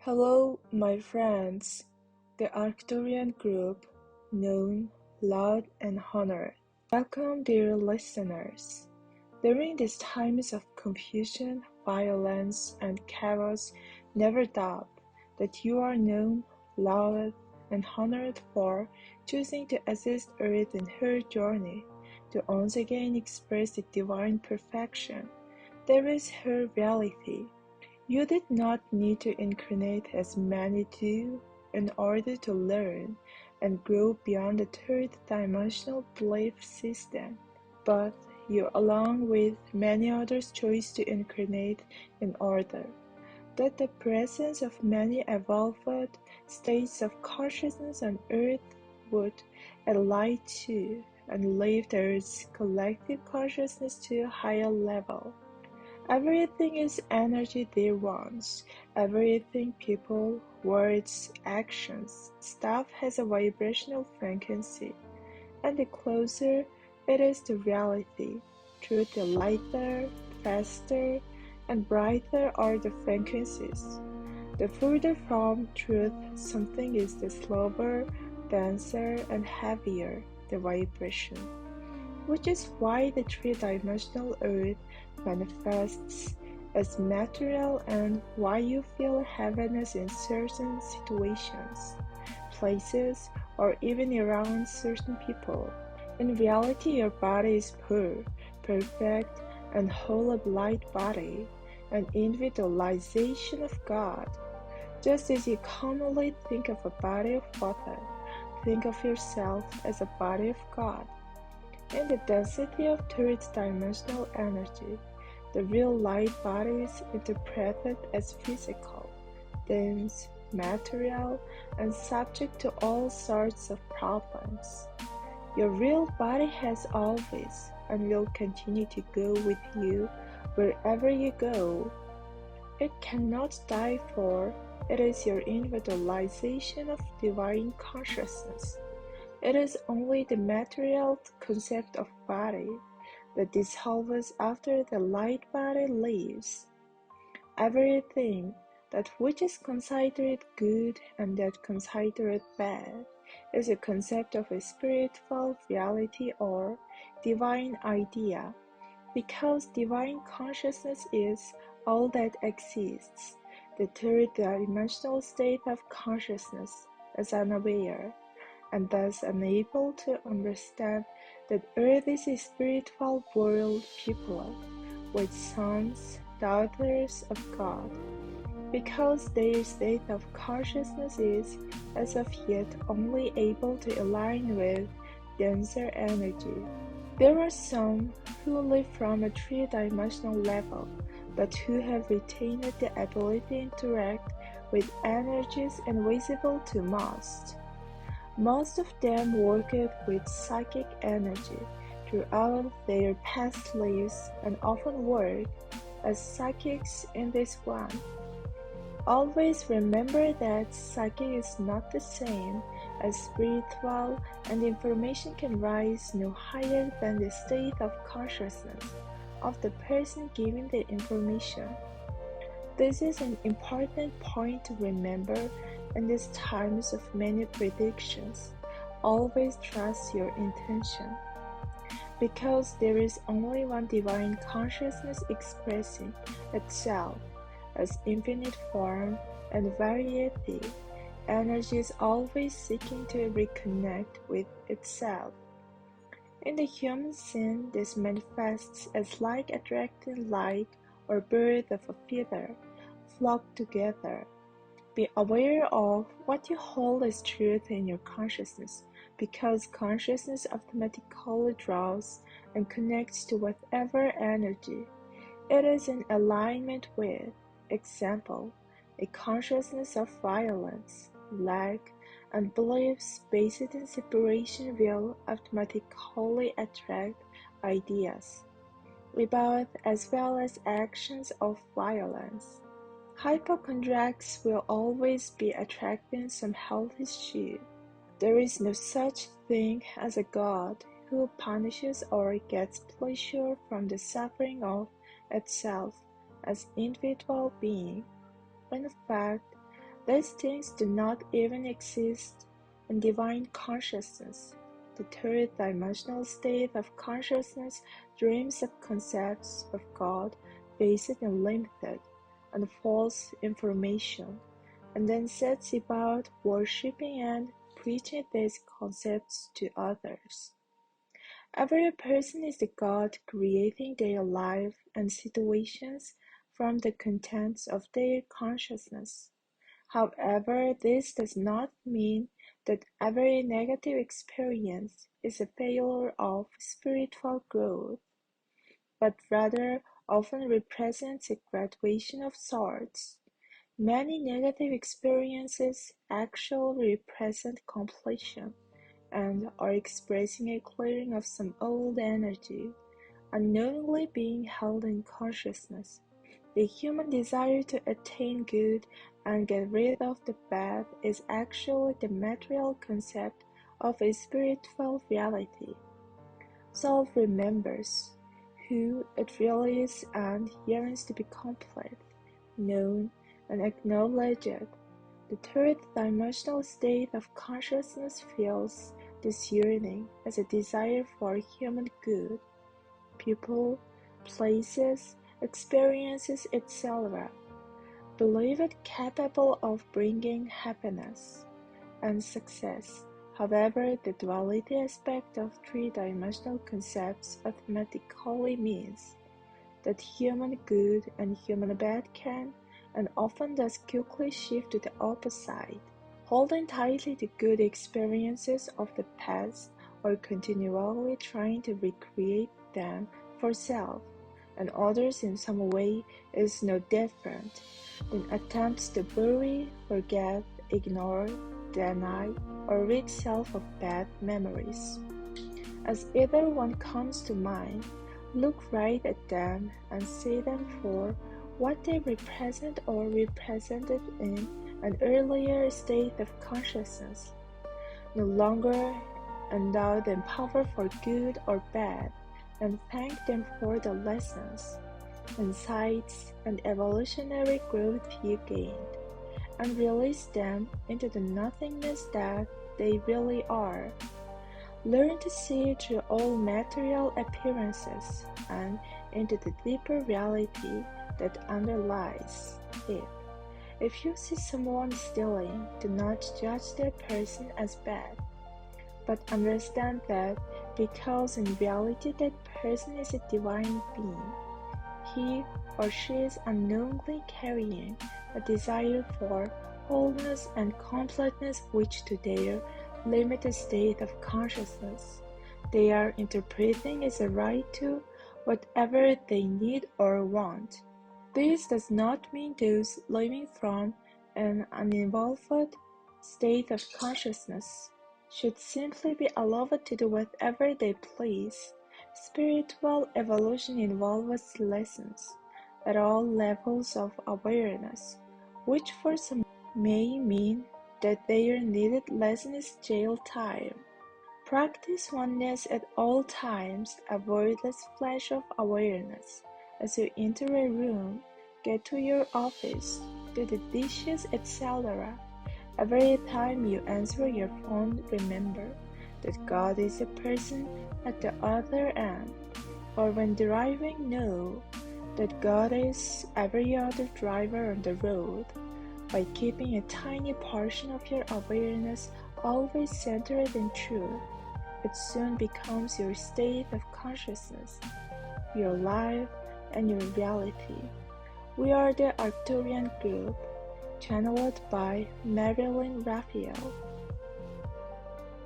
Hello, my friends, the Arcturian group, known, loved, and honored. Welcome, dear listeners. During these times of confusion, violence, and chaos, never doubt that you are known, loved, and honored for choosing to assist Earth in her journey to once again express the divine perfection. There is her reality. You did not need to incarnate as many do in order to learn and grow beyond the third-dimensional belief system, but you, along with many others, chose to incarnate in order that the presence of many evolved states of consciousness on Earth would alight to and lift Earth's collective consciousness to a higher level. Everything is energy there once. Everything, people, words, actions, stuff has a vibrational frequency. And the closer it is to reality, through the lighter, faster, and brighter are the frequencies. The further from truth something is, the slower, denser, and heavier the vibration. Which is why the three-dimensional Earth manifests as material and why you feel heaviness in certain situations, places, or even around certain people. In reality, your body is pure, perfect, and whole of light body, an individualization of God. Just as you commonly think of a body of water, think of yourself as a body of God. In the density of third-dimensional energy, the real light body is interpreted as physical, dense, material, and subject to all sorts of problems. Your real body has always and will continue to go with you wherever you go. It cannot die, for it is your individualization of divine consciousness. It is only the material concept of body that dissolves after the light body leaves. Everything that which is considered good and that considered bad is a concept of a spiritual reality or divine idea, because divine consciousness is all that exists. The third-dimensional state of consciousness is unaware, and thus unable to understand that Earth is a spiritual world peopled with sons, daughters of God, because their state of consciousness is, as of yet, only able to align with denser energy. There are some who live from a three-dimensional level, but who have retained the ability to interact with energies invisible to most. Most of them worked with psychic energy throughout their past lives and often work as psychics in this one. Always remember that psychic is not the same as spiritual, and information can rise no higher than the state of consciousness of the person giving the information. This is an important point to remember in these times of many predictions. Always trust your intention, because there is only one divine consciousness expressing itself as infinite form and variety. Energy is always seeking to reconnect with itself. In the human scene, this manifests as like attracting light or bird of a feather flock together. Be aware of what you hold as truth in your consciousness, because consciousness automatically draws and connects to whatever energy it is in alignment with. Example, a consciousness of violence, lack, and beliefs based in separation will automatically attract ideas about as well as actions of violence. Hypochondriacs will always be attracting some health issue. There is no such thing as a God who punishes or gets pleasure from the suffering of itself as individual being. In fact, These things do not even exist in divine consciousness. The third-dimensional state of consciousness dreams of concepts of God based on limited and false information, and then sets about worshipping and preaching these concepts to others. Every person is the God creating their life and situations from the contents of their consciousness. However, this does not mean that every negative experience is a failure of spiritual growth, but rather often represents a graduation of sorts. Many negative experiences actually represent completion and are expressing a clearing of some old energy, unknowingly being held in consciousness. The human desire to attain good and get rid of the bad is actually the material concept of a spiritual reality. Self remembers who it really is and yearns to be complete, known, and acknowledged. The third-dimensional state of consciousness feels this yearning as a desire for human good. People, places, experiences, etc. believe it capable of bringing happiness and success. However, the duality aspect of three-dimensional concepts automatically means that human good and human bad can and often does quickly shift to the opposite. Holding tightly to good experiences of the past or continually trying to recreate them for self and others in some way is no different than attempts to bury, forget, ignore, deny, or rid self of bad memories. As either one comes to mind, look right at them and see them for what they represent or represented in an earlier state of consciousness, no longer endowed in power for good or bad, and thank them for the lessons, insights, and evolutionary growth you gained, and release them into the nothingness that they really are. Learn to see through all material appearances and into the deeper reality that underlies it. If you see someone stealing, do not judge that person as bad, but understand that because in reality that person is a divine being, he or she is unknowingly carrying a desire for wholeness and completeness which to their limited state of consciousness they are interpreting as a right to whatever they need or want. This does not mean those living from an uninvolved state of consciousness should simply be allowed to do whatever they please. Spiritual evolution involves lessons at all levels of awareness, which for some may mean that their needed lesson is jail time. Practice oneness at all times, avoid this flash of awareness. As you enter a room, get to your office, do the dishes, etc. Every time you answer your phone, remember that God is a person at the other end. Or when driving, know that God is every other driver on the road. By keeping a tiny portion of your awareness always centered in truth, it soon becomes your state of consciousness, your life, and your reality. We are the Arcturian group, channeled by Marilyn Raphael.